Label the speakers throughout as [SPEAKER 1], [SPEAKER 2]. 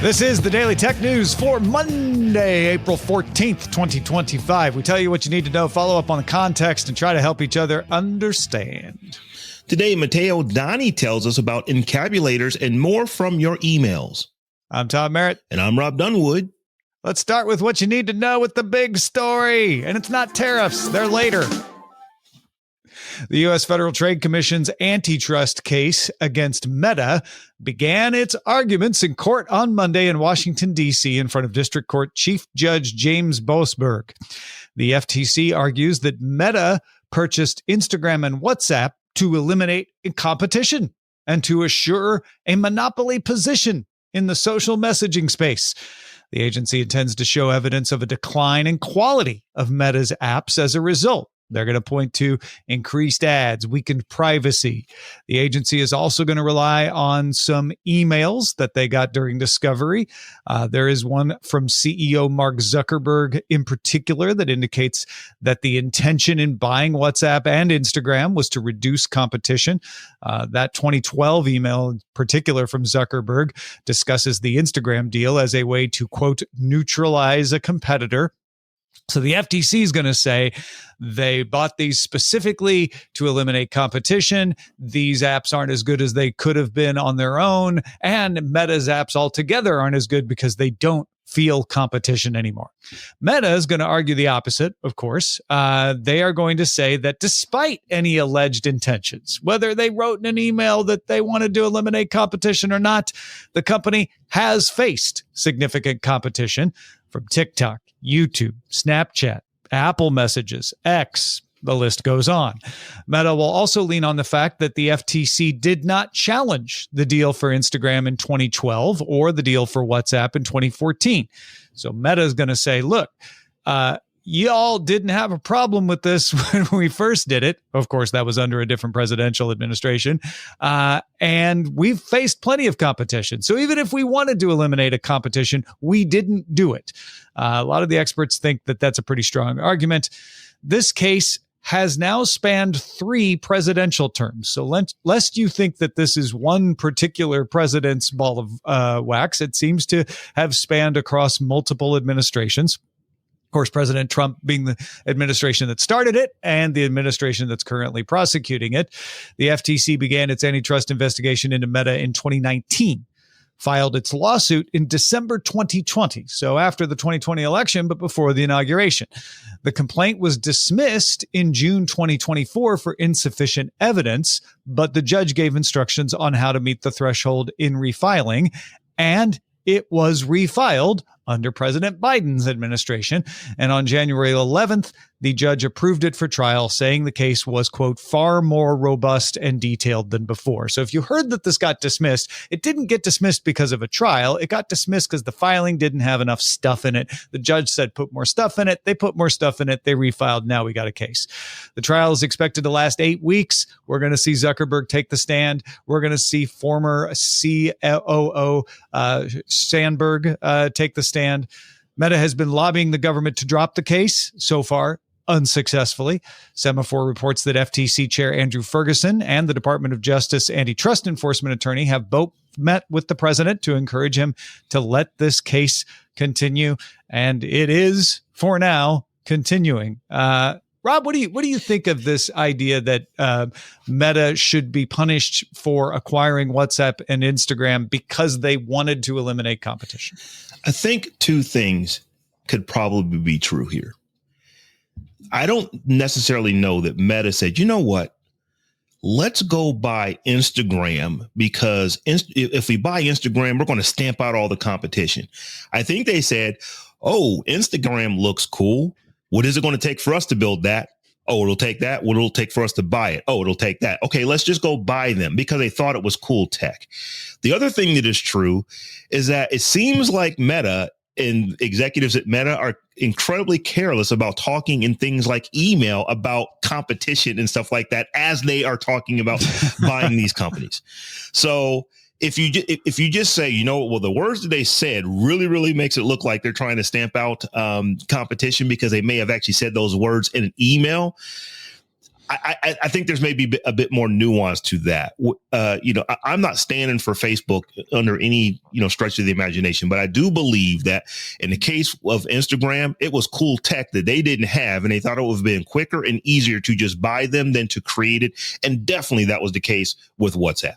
[SPEAKER 1] This is the Daily Tech News for Monday, April 14th, 2025. We tell you what you need to know, follow up on the context, and try to help each other understand.
[SPEAKER 2] Today, Matteo Doni tells us about encabulators and more from your emails.
[SPEAKER 1] I'm Tom Merritt.
[SPEAKER 2] And I'm Robb Dunewood.
[SPEAKER 1] Let's start with what you need to know with the big story. And it's not tariffs. They're later. The U.S. Federal Trade Commission's antitrust case against Meta began its arguments in court on Monday in Washington, D.C. in front of District Court Chief Judge James Boasberg. The FTC argues that Meta purchased Instagram and WhatsApp to eliminate competition and to assure a monopoly position in the social messaging space. The agency intends to show evidence of a decline in quality of Meta's apps as a result. They're going to point to increased ads, weakened privacy. The agency is also going to rely on some emails that they got during discovery. There is one from CEO Mark Zuckerberg in particular that indicates that the intention in buying WhatsApp and Instagram was to reduce competition. That 2012 email in particular from Zuckerberg discusses the Instagram deal as a way to, quote, neutralize a competitor. So the FTC is going to say they bought these specifically to eliminate competition. These apps aren't as good as they could have been on their own. And Meta's apps altogether aren't as good because they don't feel competition anymore. Meta is going to argue the opposite, of course. They are going to say that despite any alleged intentions, whether they wrote in an email that they wanted to eliminate competition or not, the company has faced significant competition from TikTok, YouTube, Snapchat, Apple Messages, X, the list goes on. Meta will also lean on the fact that the FTC did not challenge the deal for Instagram in 2012 or the deal for WhatsApp in 2014. So Meta is going to say, look, y'all didn't have a problem with this when we first did it. Of course, that was under a different presidential administration. And we've faced plenty of competition. So even if we wanted to eliminate a competition, we didn't do it. A lot of the experts think that that's a pretty strong argument. This case has now spanned 3 presidential terms. So lest you think that this is one particular president's ball of wax, it seems to have spanned across multiple administrations. Of course, President Trump being the administration that started it and the administration that's currently prosecuting it. The FTC began its antitrust investigation into Meta in 2019, filed its lawsuit in December 2020, so after the 2020 election, but before the inauguration. The complaint was dismissed in June 2024 for insufficient evidence, but the judge gave instructions on how to meet the threshold in refiling, and it was refiled under President Biden's administration. And on January 11th, the judge approved it for trial, saying the case was, quote, far more robust and detailed than before. So if you heard that this got dismissed, it didn't get dismissed because of a trial. It got dismissed because the filing didn't have enough stuff in it. The judge said, put more stuff in it. They put more stuff in it. They refiled. Now we got a case. The trial is expected to last 8 weeks. We're going to see Zuckerberg take the stand. We're going to see former COO Sandberg take the stand. Meta has been lobbying the government to drop the case so far, unsuccessfully. Semaphore reports that FTC Chair Andrew Ferguson and the Department of Justice antitrust enforcement attorney have both met with the president to encourage him to let this case continue. And it is, for now, continuing. Rob, what do you think of this idea that Meta should be punished for acquiring WhatsApp and Instagram because they wanted to eliminate competition?
[SPEAKER 2] I think 2 things could probably be true here. I don't necessarily know that Meta said, you know what, let's go buy Instagram because if we buy Instagram, we're going to stamp out all the competition. I think they said, oh, Instagram looks cool. What is it going to take for us to build that? Oh, it'll take that. What it'll take for us to buy it? Oh, it'll take that. Okay, let's just go buy them because they thought it was cool tech. The other thing that is true is that it seems like Meta and executives at Meta are incredibly careless about talking in things like email about competition and stuff like that as they are talking about buying these companies. So if you just say, you know, well, the words that they said really makes it look like they're trying to stamp out competition because they may have actually said those words in an email. I think there's maybe a bit more nuance to that. I'm not standing for Facebook under any, stretch of the imagination, but I do believe that in the case of Instagram, it was cool tech that they didn't have, and they thought it would have been quicker and easier to just buy them than to create it. And definitely that was the case with WhatsApp.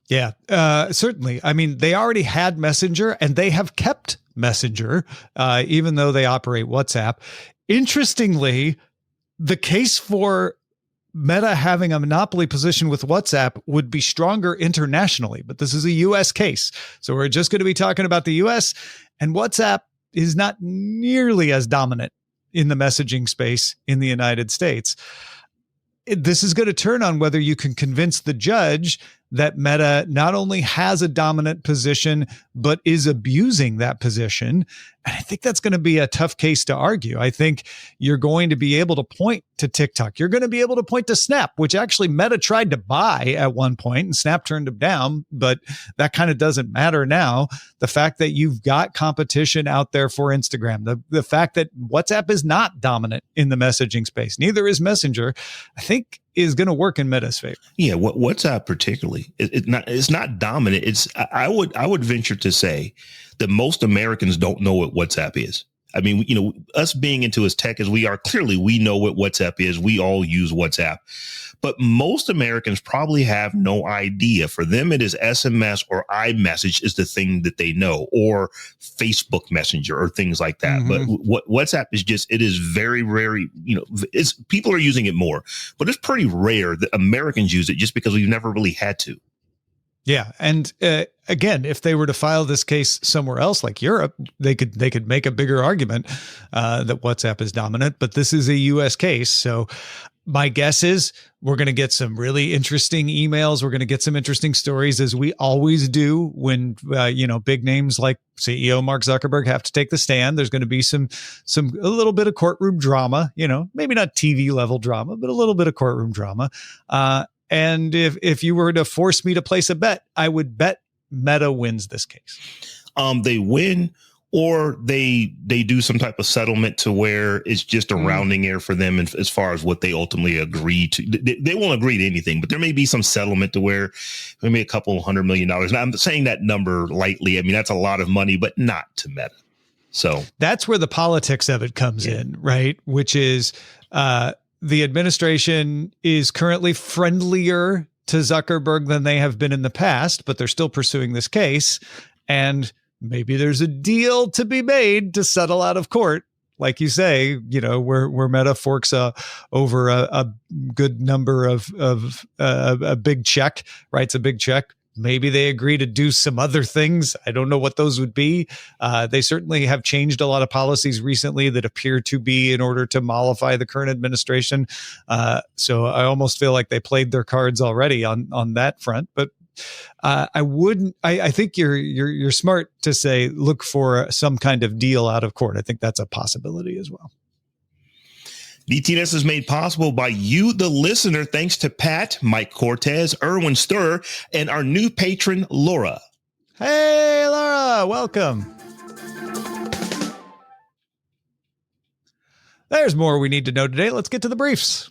[SPEAKER 1] Yeah, certainly. I mean, they already had Messenger and they have kept Messenger, even though they operate WhatsApp. Interestingly, the case for Meta having a monopoly position with WhatsApp would be stronger internationally, but this is a US case. So we're just going to be talking about the US, and WhatsApp is not nearly as dominant in the messaging space in the United States. This is going to turn on whether you can convince the judge that Meta not only has a dominant position, but is abusing that position. And I think that's going to be a tough case to argue. I think you're going to be able to point to TikTok. You're going to be able to point to Snap, which actually Meta tried to buy at one point and Snap turned them down, but that kind of doesn't matter now. The fact that you've got competition out there for Instagram, the fact that WhatsApp is not dominant in the messaging space, neither is Messenger, I think is going to work in Meta's favor.
[SPEAKER 2] Yeah, WhatsApp particularly, it's not dominant. I would venture to say that most Americans don't know what WhatsApp is. I mean, us being into as tech as we are, clearly we know what WhatsApp is. We all use WhatsApp, but most Americans probably have no idea. For them, it is SMS or iMessage is the thing that they know, or Facebook Messenger or things like that. Mm-hmm. But what WhatsApp is it is very, very, people are using it more, but it's pretty rare that Americans use it just because we've never really had to.
[SPEAKER 1] Yeah. And again, if they were to file this case somewhere else like Europe, they could make a bigger argument that WhatsApp is dominant. But this is a U.S. case. So my guess is we're going to get some really interesting emails. We're going to get some interesting stories, as we always do when, big names like CEO Mark Zuckerberg have to take the stand. There's going to be a little bit of courtroom drama, maybe not TV level drama, but a little bit of courtroom drama. And if you were to force me to place a bet, I would bet Meta wins this case.
[SPEAKER 2] They win, or they do some type of settlement to where it's just a rounding error for them as far as what they ultimately agree to. They won't agree to anything, but there may be some settlement to where maybe a couple $100 million. Now, I'm saying that number lightly. I mean, that's a lot of money, but not to Meta. So
[SPEAKER 1] that's where the politics of it comes in, right? Which is, the administration is currently friendlier to Zuckerberg than they have been in the past, but they're still pursuing this case. And maybe there's a deal to be made to settle out of court. Like you say, where Meta forks over a good number of a big check, writes a big check. Maybe they agree to do some other things. I don't know what those would be. They certainly have changed a lot of policies recently that appear to be in order to mollify the current administration. So I almost feel like they played their cards already on that front. But I think you're smart to say, look for some kind of deal out of court. I think that's a possibility as well.
[SPEAKER 2] DTNS is made possible by you, the listener, thanks to Pat, Mike Cortez, Erwin Sturr, and our new patron, Laura.
[SPEAKER 1] Hey, Laura, welcome. There's more we need to know today. Let's get to the briefs.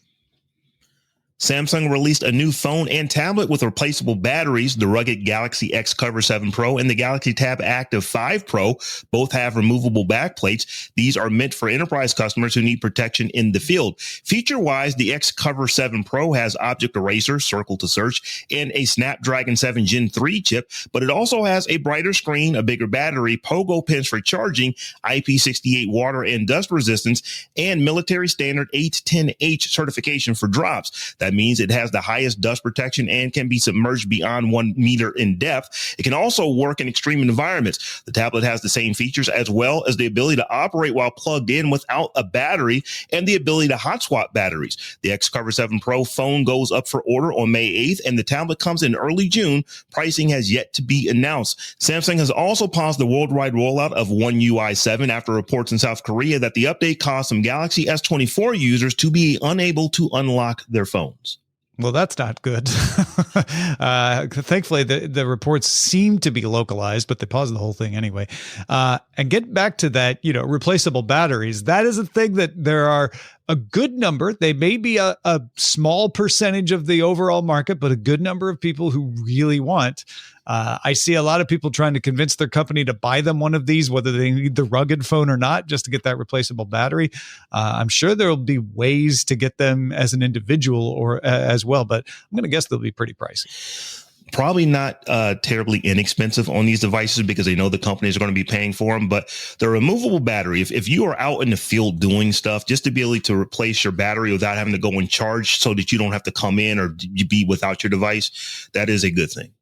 [SPEAKER 2] Samsung released a new phone and tablet with replaceable batteries. The rugged Galaxy X Cover 7 Pro and the Galaxy Tab Active 5 Pro both have removable backplates. These are meant for enterprise customers who need protection in the field. Feature-wise, the X Cover 7 Pro has Object Eraser, Circle to Search, and a Snapdragon 7 Gen 3 chip, but it also has a brighter screen, a bigger battery, pogo pins for charging, IP68 water and dust resistance, and military standard 810H certification for drops. That means it has the highest dust protection and can be submerged beyond 1 meter in depth. It can also work in extreme environments. The tablet has the same features as well as the ability to operate while plugged in without a battery and the ability to hot swap batteries. The X Cover 7 Pro phone goes up for order on May 8th and the tablet comes in early June. Pricing has yet to be announced. Samsung has also paused the worldwide rollout of One UI 7 after reports in South Korea that the update caused some Galaxy S24 users to be unable to unlock their phones.
[SPEAKER 1] Well, that's not good. Thankfully, the reports seem to be localized, but they paused the whole thing anyway. And get back to that, replaceable batteries. That is a thing that there are a good number. They may be a small percentage of the overall market, but a good number of people who really want. I see a lot of people trying to convince their company to buy them one of these, whether they need the rugged phone or not, just to get that replaceable battery. I'm sure there will be ways to get them as an individual or as well, but I'm going to guess they'll be pretty pricey.
[SPEAKER 2] Probably not terribly inexpensive on these devices because they know the companies are going to be paying for them. But the removable battery, if you are out in the field doing stuff, just to be able to replace your battery without having to go and charge so that you don't have to come in or be without your device, that is a good thing.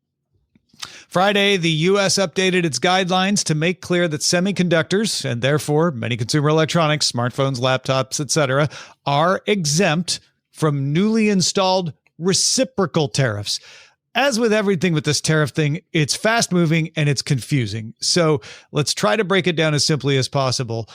[SPEAKER 1] Friday, the U.S. updated its guidelines to make clear that semiconductors, and therefore many consumer electronics, smartphones, laptops, etc., are exempt from newly installed reciprocal tariffs. As with everything with this tariff thing, it's fast moving and it's confusing. So let's try to break it down as simply as possible.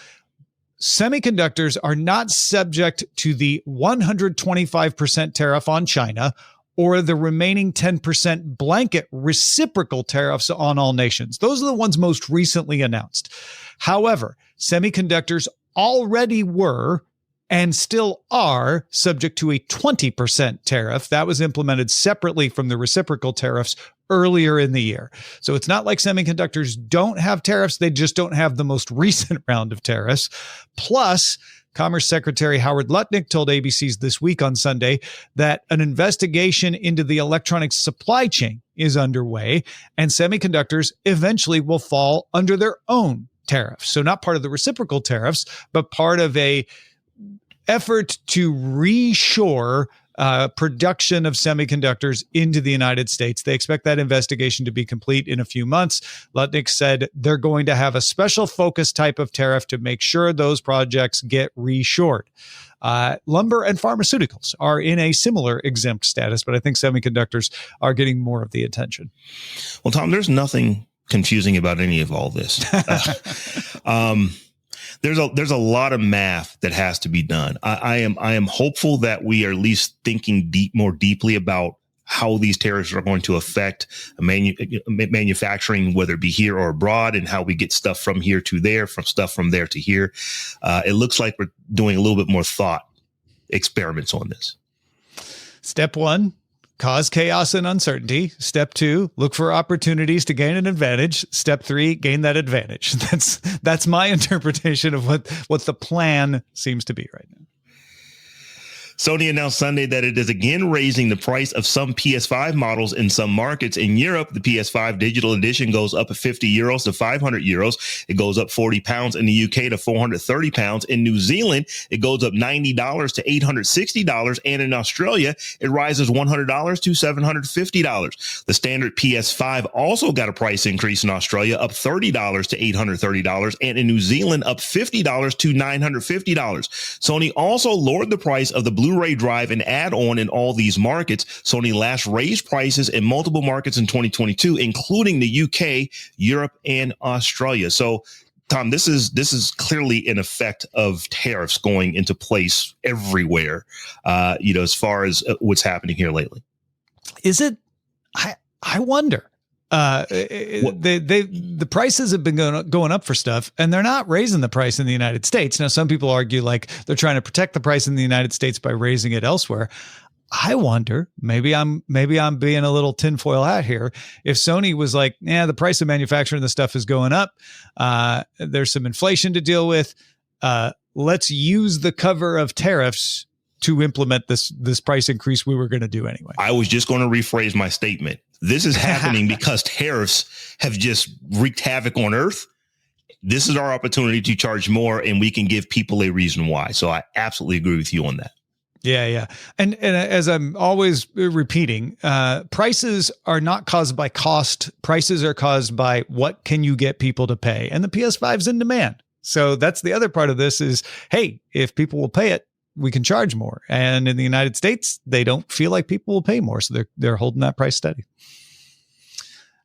[SPEAKER 1] Semiconductors are not subject to the 125% tariff on China or the remaining 10% blanket reciprocal tariffs on all nations. Those are the ones most recently announced. However, semiconductors already were and still are subject to a 20% tariff that was implemented separately from the reciprocal tariffs earlier in the year. So it's not like semiconductors don't have tariffs. They just don't have the most recent round of tariffs. Plus, Commerce Secretary Howard Lutnick told ABC's This Week on Sunday that an investigation into the electronics supply chain is underway, and semiconductors eventually will fall under their own tariffs. So not part of the reciprocal tariffs, but part of a effort to reshore production of semiconductors into the United States. They expect that investigation to be complete in a few months. Lutnick said they're going to have a special focus type of tariff to make sure those projects get reshored. Lumber and pharmaceuticals are in a similar exempt status, but I think semiconductors are getting more of the attention.
[SPEAKER 2] Well, Tom, there's nothing confusing about any of all this. There's a lot of math that has to be done. I am hopeful that we are at least thinking more deeply about how these tariffs are going to affect manufacturing, whether it be here or abroad, and how we get stuff from here to there, from there to here. It looks like we're doing a little bit more thought experiments on this.
[SPEAKER 1] Step one, cause chaos and uncertainty. Step two, look for opportunities to gain an advantage. Step three, gain that advantage. That's my interpretation of what the plan seems to be right now.
[SPEAKER 2] Sony announced Sunday that it is again raising the price of some PS5 models in some markets. In Europe, the PS5 digital edition goes up 50 euros to 500 euros. It goes up 40 pounds in the UK to 430 pounds. In New Zealand, it goes up $90 to $860. And in Australia, it rises $100 to $750. The standard PS5 also got a price increase in Australia, up $30 to $830. And in New Zealand, up $50 to $950. Sony also lowered the price of the Blu-ray drive and add-on in all these markets. Sony last raised prices in multiple markets in 2022, including the UK, Europe, and Australia. So, Tom, this is clearly an effect of tariffs going into place everywhere, as far as what's happening here lately.
[SPEAKER 1] Is it? I wonder. The prices have been going up for stuff, and they're not raising the price in the United States. Now, some people argue like they're trying to protect the price in the United States by raising it elsewhere. I wonder, maybe I'm being a little tinfoil hat here. If Sony was like, the price of manufacturing the stuff is going up. There's some inflation to deal with. Let's use the cover of tariffs to implement this price increase we were going to do anyway.
[SPEAKER 2] I was just going to rephrase my statement. This is happening because tariffs have just wreaked havoc on Earth. This is our opportunity to charge more, and we can give people a reason why. So I absolutely agree with you on that.
[SPEAKER 1] Yeah. And as I'm always repeating, prices are not caused by cost. Prices are caused by what can you get people to pay. And the PS5's in demand. So that's the other part of this is, hey, if people will pay it, we can charge more. And in the United States, they don't feel like people will pay more. So they're holding that price steady.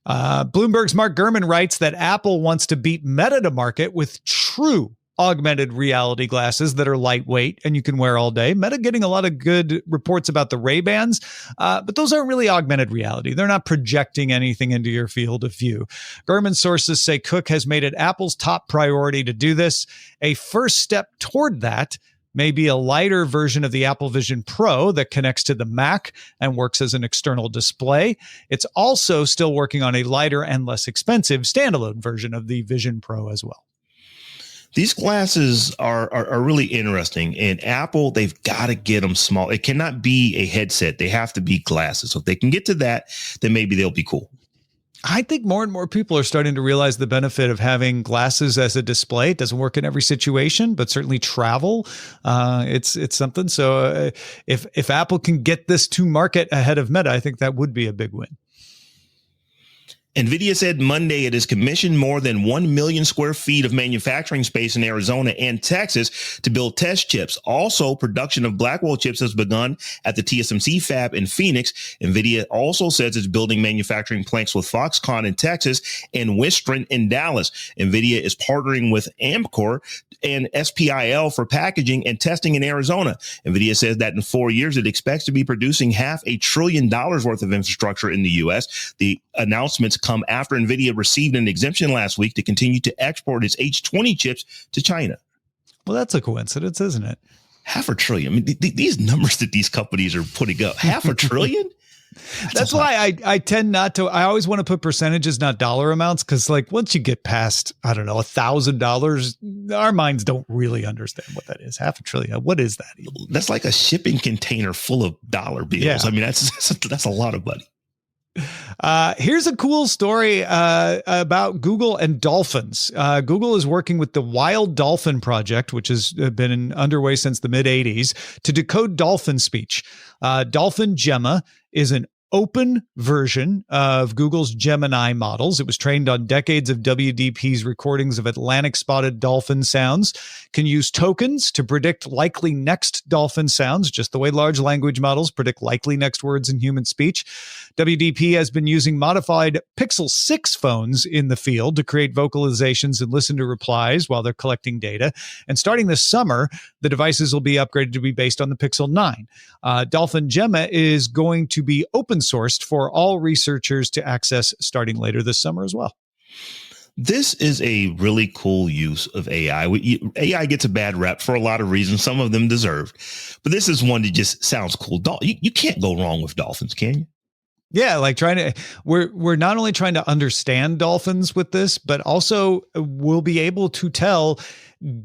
[SPEAKER 1] Bloomberg's Mark Gurman writes that Apple wants to beat Meta to market with true augmented reality glasses that are lightweight and you can wear all day. Meta getting a lot of good reports about the Ray-Bans, but those aren't really augmented reality. They're not projecting anything into your field of view. Gurman sources say Cook has made it Apple's top priority to do this. A first step toward that may be a lighter version of the Apple Vision Pro that connects to the Mac and works as an external display. It's also still working on a lighter and less expensive standalone version of the Vision Pro as well.
[SPEAKER 2] These glasses are really interesting. And Apple, they've got to get them small. It cannot be a headset. They have to be glasses. So if they can get to that, then maybe they'll be cool.
[SPEAKER 1] I think more and more people are starting to realize the benefit of having glasses as a display. It doesn't work in every situation, but certainly travel, it's something. So if Apple can get this to market ahead of Meta, I think that would be a big win.
[SPEAKER 2] NVIDIA said Monday it has commissioned more than 1 million square feet of manufacturing space in Arizona and Texas to build test chips. Also, production of Blackwell chips has begun at the TSMC fab in Phoenix. NVIDIA also says it's building manufacturing plants with Foxconn in Texas and Wistron in Dallas. NVIDIA is partnering with Amkor and SPIL for packaging and testing in Arizona. NVIDIA says that in 4 years, it expects to be producing $500 billion worth of infrastructure in the U.S. The announcements come after NVIDIA received an exemption last week to continue to export its H20 chips to China.
[SPEAKER 1] Well, that's a coincidence, isn't it?
[SPEAKER 2] $500 billion. I mean, these numbers that these companies are putting up, $500 billion?
[SPEAKER 1] That's why I tend not to. I always want to put percentages, not dollar amounts, because like once you get past, I don't know, $1,000, our minds don't really understand what that is. $500 billion. What is that even?
[SPEAKER 2] That's like a shipping container full of dollar bills. Yeah. I mean, that's a lot of money.
[SPEAKER 1] Here's a cool story about Google and dolphins. Google is working with the Wild Dolphin Project, which has been underway since the mid-'80s, to decode dolphin speech. Dolphin Gemma is an open version of Google's Gemini models. It was trained on decades of WDP's recordings of Atlantic spotted dolphin sounds, can use tokens to predict likely next dolphin sounds, just the way large language models predict likely next words in human speech. WDP has been using modified Pixel 6 phones in the field to create vocalizations and listen to replies while they're collecting data. And starting this summer, the devices will be upgraded to be based on the Pixel 9. Dolphin Gemma is going to be open sourced for all researchers to access starting later this summer as well.
[SPEAKER 2] This is a really cool use of AI. AI gets a bad rap for a lot of reasons, some of them deserved, but this is one that just sounds cool. You can't go wrong with dolphins, can you?
[SPEAKER 1] Yeah, like we're not only trying to understand dolphins with this, but also we'll be able to tell,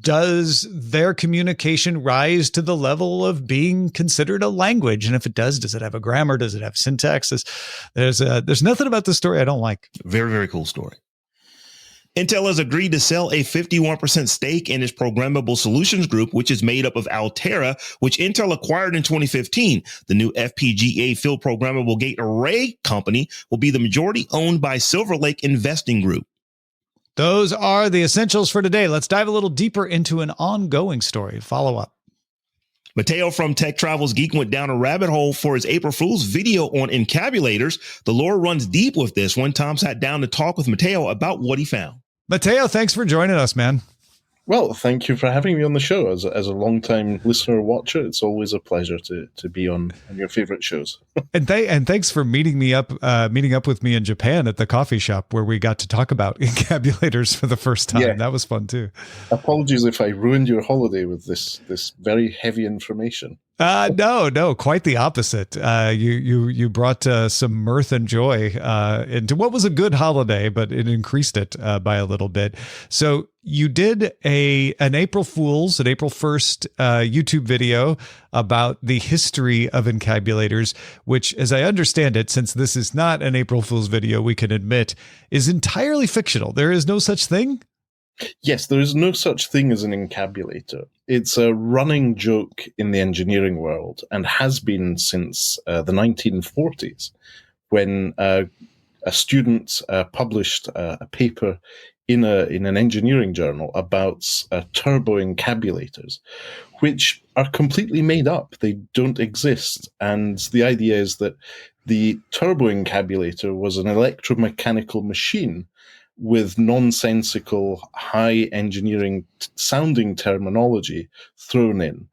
[SPEAKER 1] does their communication rise to the level of being considered a language? And if it does it have a grammar? Does it have syntax? There's nothing about this story I don't like.
[SPEAKER 2] Very, very cool story. Intel has agreed to sell a 51% stake in its Programmable Solutions Group, which is made up of Altera, which Intel acquired in 2015. The new FPGA Field Programmable Gate Array company will be the majority owned by Silver Lake Investing Group.
[SPEAKER 1] Those are the essentials for today. Let's dive a little deeper into an ongoing story. Follow up.
[SPEAKER 2] Matteo from Tech Travels Geek went down a rabbit hole for his April Fool's video on encabulators. The lore runs deep with this one. Tom sat down to talk with Matteo about what he found.
[SPEAKER 1] Matteo, thanks for joining us, man.
[SPEAKER 3] Well, thank you for having me on the show. As a long-time listener or watcher, it's always a pleasure to be on your favorite shows.
[SPEAKER 1] and thanks for meeting up with me in Japan at the coffee shop where we got to talk about encabulators for the first time. Yeah. That was fun too.
[SPEAKER 3] Apologies if I ruined your holiday with this very heavy information.
[SPEAKER 1] No, quite the opposite. You brought some mirth and joy into what was a good holiday, but it increased it by a little bit. So you did an April 1st YouTube video about the history of encabulators, which, as I understand it, since this is not an April Fool's video, we can admit, is entirely fictional. There is no such thing?
[SPEAKER 3] Yes, there is no such thing as an encabulator. It's a running joke in the engineering world and has been since the 1940s, when a student published a paper in an engineering journal about turbo encabulators, which are completely made up. They don't exist. And the idea is that the turbo encabulator was an electromechanical machine with nonsensical, high engineering sounding terminology thrown in.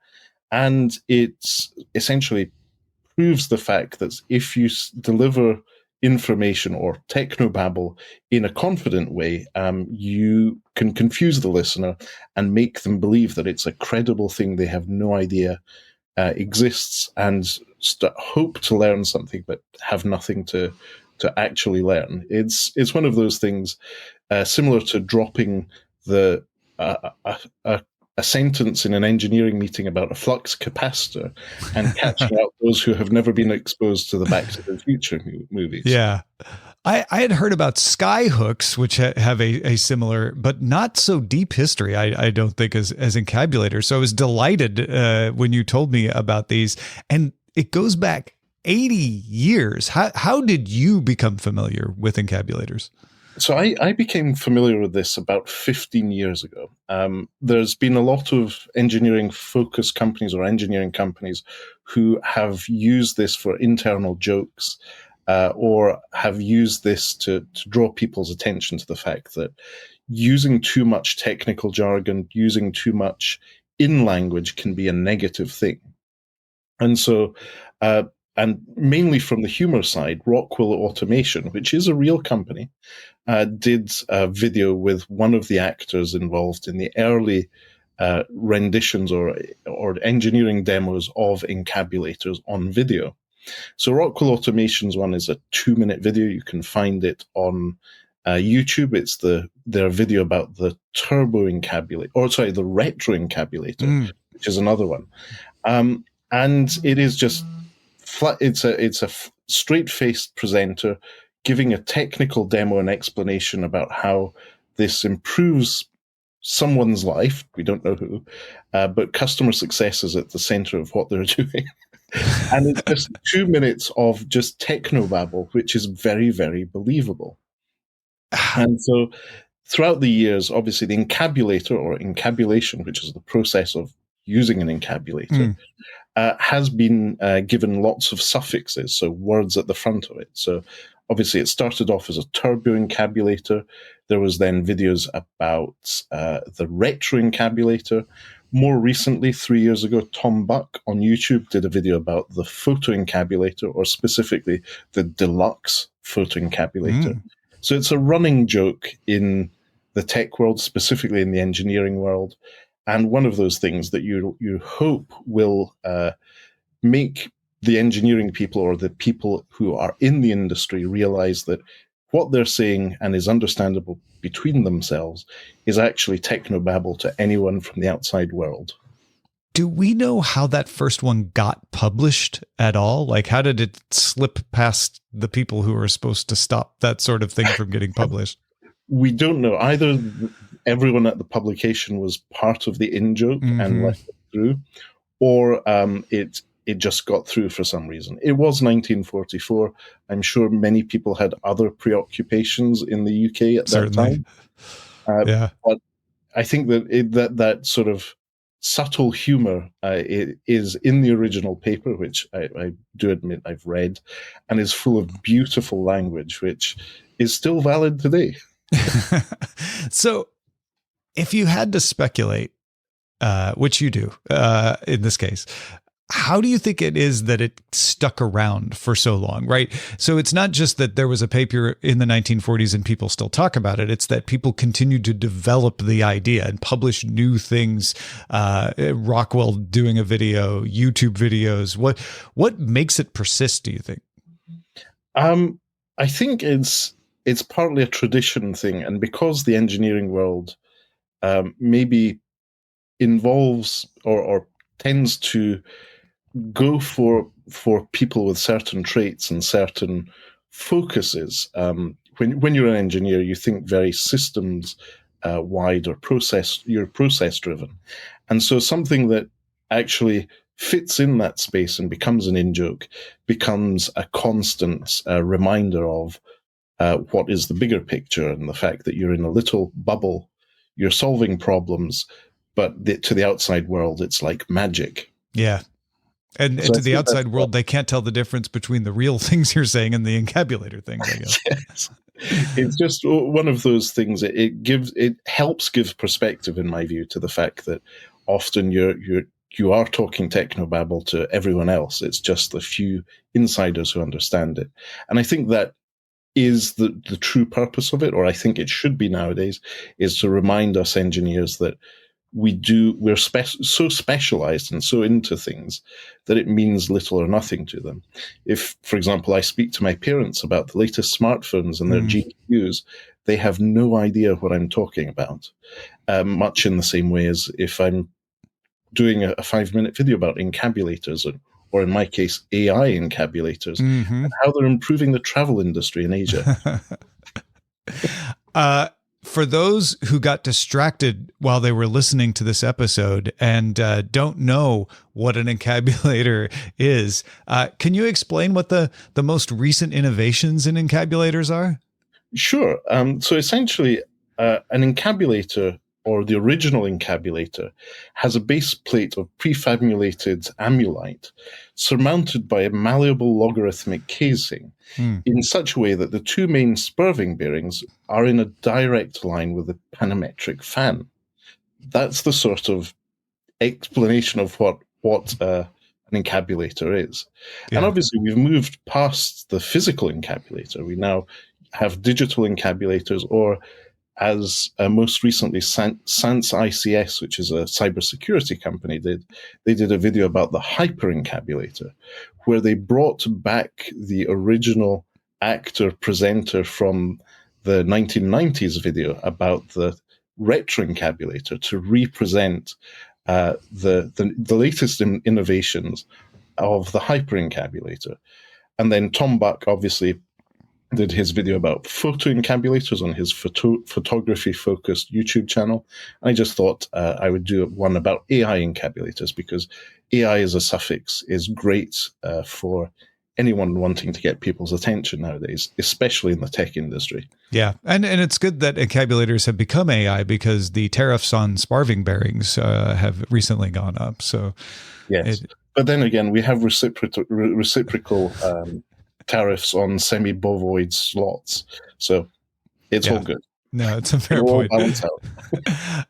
[SPEAKER 3] And it essentially proves the fact that if you deliver information or technobabble in a confident way, you can confuse the listener and make them believe that it's a credible thing they have no idea exists, and hope to learn something but have nothing to actually learn. It's one of those things similar to dropping the a sentence in an engineering meeting about a flux capacitor and catching out those who have never been exposed to the Back to the Future movies.
[SPEAKER 1] Yeah. I had heard about skyhooks, which have a similar, but not so deep history, I don't think, as encabulators. So I was delighted when you told me about these. And it goes back 80 years. How did you become familiar with encabulators?
[SPEAKER 3] So I became familiar with this about 15 years ago. There's been a lot of engineering-focused companies or engineering companies who have used this for internal jokes or have used this to draw people's attention to the fact that using too much technical jargon, using too much in language can be a negative thing. And so and mainly from the humor side, Rockwell Automation, which is a real company, did a video with one of the actors involved in the early renditions or engineering demos of encabulators on video. So Rockwell Automation's one is a 2-minute video. You can find it on YouTube. It's their video about the turbo encabulator, the retro encabulator, which is another one. And it is just flat. It's a straight-faced presenter giving a technical demo and explanation about how this improves someone's life. We don't know who, but customer success is at the center of what they're doing. And it's just 2 minutes of just technobabble, which is very, very believable. And so throughout the years, obviously the encabulator or encabulation, which is the process of using an encabulator, has been given lots of suffixes, so words at the front of it. So obviously it started off as a turbo encabulator. There was then videos about the retro encabulator. More recently, 3 years ago, Tom Buck on YouTube did a video about the photo encabulator, or specifically the deluxe photo encabulator. So it's a running joke in the tech world, specifically in the engineering world. And one of those things that you hope will make the engineering people or the people who are in the industry realize that what they're saying and is understandable between themselves is actually technobabble to anyone from the outside world.
[SPEAKER 1] Do we know how that first one got published at all? Like, how did it slip past the people who were supposed to stop that sort of thing from getting published?
[SPEAKER 3] We don't know. Either everyone at the publication was part of the in-joke and let it through, or it just got through for some reason. It was 1944. I'm sure many people had other preoccupations in the UK at that time. But I think that that sort of subtle humor is in the original paper, which I do admit I've read, and is full of beautiful language, which is still valid today.
[SPEAKER 1] So if you had to speculate, which you do in this case, how do you think it is that it stuck around for so long, right? So it's not just that there was a paper in the 1940s and people still talk about it. It's that people continued to develop the idea and publish new things. Rockwell doing a video, YouTube videos. What makes it persist, do you think?
[SPEAKER 3] I think it's partly a tradition thing. And because the engineering world maybe involves or tends to go for people with certain traits and certain focuses. When you're an engineer, you think very systems wide or you're process driven. And so something that actually fits in that space and becomes an in-joke becomes a constant reminder of what is the bigger picture and the fact that you're in a little bubble, you're solving problems, but to the outside world, it's like magic.
[SPEAKER 1] Yeah. And
[SPEAKER 3] So I
[SPEAKER 1] to the
[SPEAKER 3] think
[SPEAKER 1] outside
[SPEAKER 3] that's
[SPEAKER 1] world, they can't tell the difference between the real things you're saying and the encabulator things, I guess.
[SPEAKER 3] yes. It's just one of those things. It helps give perspective, in my view, to the fact that often you are talking technobabble to everyone else. It's just the few insiders who understand it, and I think that is the true purpose of it, or I think it should be nowadays, is to remind us engineers that we're so specialized and so into things that it means little or nothing to them. If, for example, I speak to my parents about the latest smartphones and their GPUs, they have no idea what I'm talking about. Much in the same way as if I'm doing a 5-minute video about encabulators, or in my case, AI encabulators, and how they're improving the travel industry in Asia.
[SPEAKER 1] For those who got distracted while they were listening to this episode and don't know what an encabulator is, can you explain what the most recent innovations in encabulators are?
[SPEAKER 3] Sure. So essentially, an encabulator, or the original encabulator, has a base plate of prefabulated amulite surmounted by a malleable logarithmic casing in such a way that the two main spurving bearings are in a direct line with the panometric fan. That's the sort of explanation of what an encabulator is. Yeah. And obviously we've moved past the physical encabulator. We now have digital encabulators, or as most recently Sans ICS, which is a cybersecurity company, they did a video about the hyper encabulator, where they brought back the original actor presenter from the 1990s video about the retro encabulator to represent the latest innovations of the hyper encabulator. And then Tom Buck obviously did his video about photo encabulators on his photography-focused YouTube channel. And I just thought I would do one about AI encabulators, because AI as a suffix is great for anyone wanting to get people's attention nowadays, especially in the tech industry.
[SPEAKER 1] Yeah, and it's good that encabulators have become AI, because the tariffs on sparving bearings have recently gone up. So
[SPEAKER 3] yes, but then again, we have reciprocal tariffs on semi-bovoid slots, so it's all good.
[SPEAKER 1] No, it's a fair point.
[SPEAKER 3] Balance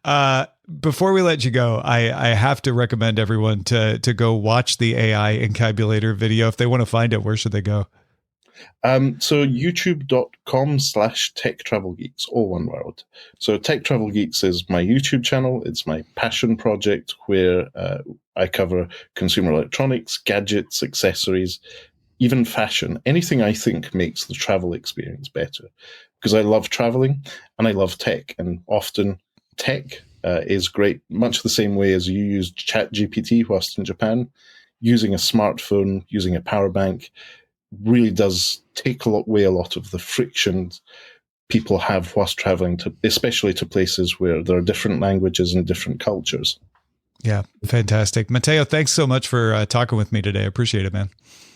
[SPEAKER 3] out.
[SPEAKER 1] Before we let you go, I have to recommend everyone to go watch the AI encabulator video. If they want to find it, where should they go?
[SPEAKER 3] So youtube.com/techtravelgeeks, all one word. So Tech Travel Geeks is my YouTube channel. It's my passion project where I cover consumer electronics, gadgets, accessories, even fashion, anything I think makes the travel experience better. Because I love traveling and I love tech, and often tech is great, much the same way as you used ChatGPT whilst in Japan. Using a smartphone, using a power bank really does take away a lot of the friction people have whilst traveling, especially to places where there are different languages and different cultures.
[SPEAKER 1] Yeah, fantastic. Matteo, thanks so much for talking with me today. I appreciate it, man.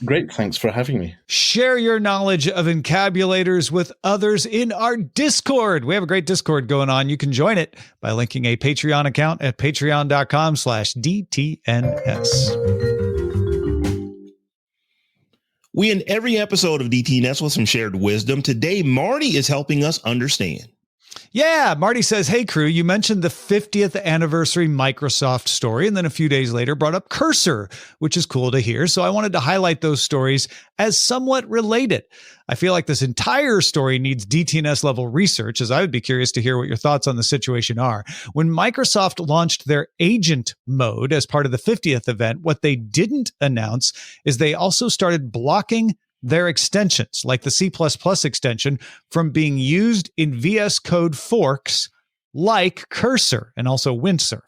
[SPEAKER 3] Great. Thanks for having me.
[SPEAKER 1] Share your knowledge of encabulators with others in our Discord. We have a great Discord going on. You can join it by linking a Patreon account at patreon.com/DTNS.
[SPEAKER 2] We end every episode of DTNS with some shared wisdom. Today, Marty is helping us understand.
[SPEAKER 1] Yeah, Marty says, hey, crew, you mentioned the 50th anniversary Microsoft story, and then a few days later brought up Cursor, which is cool to hear. So I wanted to highlight those stories as somewhat related. I feel like this entire story needs DTNS level research, as I would be curious to hear what your thoughts on the situation are. When Microsoft launched their agent mode as part of the 50th event, what they didn't announce is they also started blocking their extensions, like the C++ extension, from being used in VS Code forks like Cursor and also Windsurf.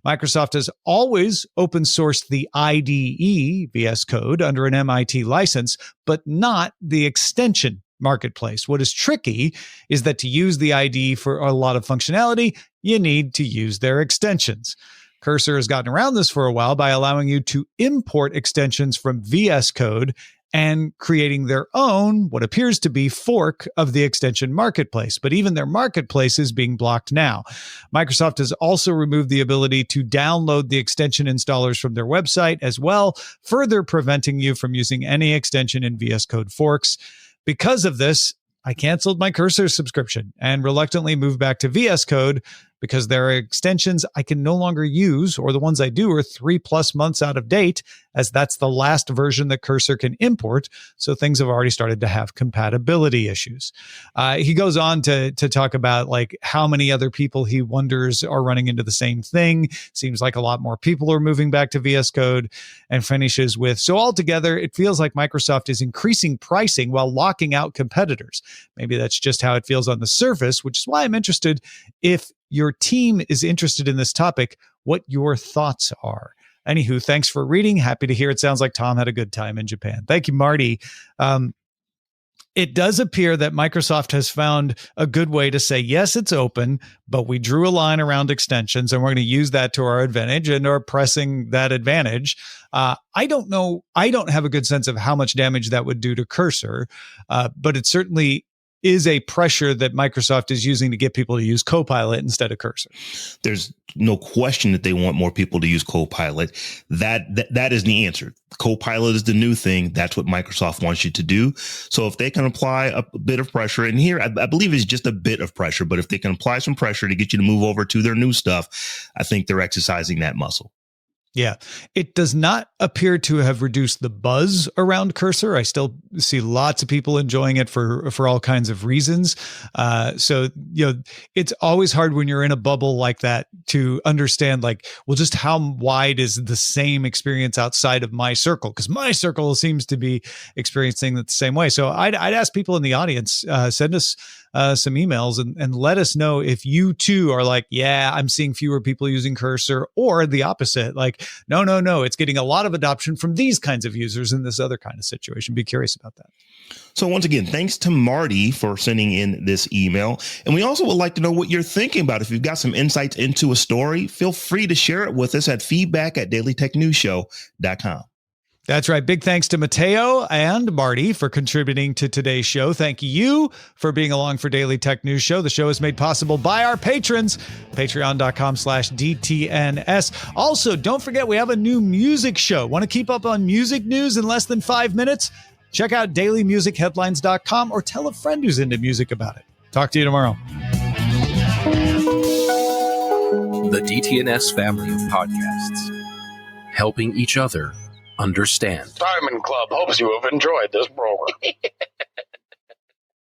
[SPEAKER 1] Microsoft has always open sourced the IDE VS Code under an MIT license, but not the extension marketplace. What is tricky is that to use the IDE for a lot of functionality, you need to use their extensions. Cursor has gotten around this for a while by allowing you to import extensions from VS Code and creating their own, what appears to be fork of the extension marketplace. But even their marketplace is being blocked now. Microsoft has also removed the ability to download the extension installers from their website as well, further preventing you from using any extension in VS Code forks. Because of this, I canceled my Cursor subscription and reluctantly moved back to VS Code because there are extensions I can no longer use, or the ones I do are 3+ months out of date, as that's the last version that Cursor can import. So things have already started to have compatibility issues. He goes on to talk about like how many other people he wonders are running into the same thing. Seems like a lot more people are moving back to VS Code, and finishes with, so altogether, it feels like Microsoft is increasing pricing while locking out competitors. Maybe that's just how it feels on the surface, which is why I'm interested, if your team is interested in this topic, what your thoughts are. Anywho, thanks for reading. Happy to hear it sounds like Tom had a good time in Japan. Thank you, Marty. It does appear that Microsoft has found a good way to say, yes, it's open, but we drew a line around extensions and we're going to use that to our advantage and are pressing that advantage. I don't know. I don't have a good sense of how much damage that would do to Cursor, but it certainly is a pressure that Microsoft is using to get people to use Copilot instead of Cursor.
[SPEAKER 2] There's no question that they want more people to use Copilot. That is the answer. Copilot is the new thing. That's what Microsoft wants you to do. So if they can apply a bit of pressure, and here I believe it's just a bit of pressure, but if they can apply some pressure to get you to move over to their new stuff, I think they're exercising that muscle.
[SPEAKER 1] Yeah, it does not appear to have reduced the buzz around Cursor. I still see lots of people enjoying it for all kinds of reasons. So, it's always hard when you're in a bubble like that to understand, like, well, just how wide is the same experience outside of my circle? Because my circle seems to be experiencing it the same way. So I'd ask people in the audience, send us some emails and let us know if you too are like, yeah, I'm seeing fewer people using Cursor, or the opposite. Like, no, it's getting a lot of adoption from these kinds of users in this other kind of situation. Be curious about that.
[SPEAKER 2] So once again, thanks to Marty for sending in this email. And we also would like to know what you're thinking about. If you've got some insights into a story, feel free to share it with us at feedback@dailytechnewsshow.com.
[SPEAKER 1] That's right. Big thanks to Matteo and Marty for contributing to today's show. Thank you for being along for Daily Tech News Show. The show is made possible by our patrons, patreon.com/DTNS. Also, don't forget, we have a new music show. Want to keep up on music news in less than 5 minutes? Check out dailymusicheadlines.com or tell a friend who's into music about it. Talk to you tomorrow.
[SPEAKER 4] The DTNS family of podcasts, helping each other understand.
[SPEAKER 5] Diamond Club hopes you have enjoyed this program.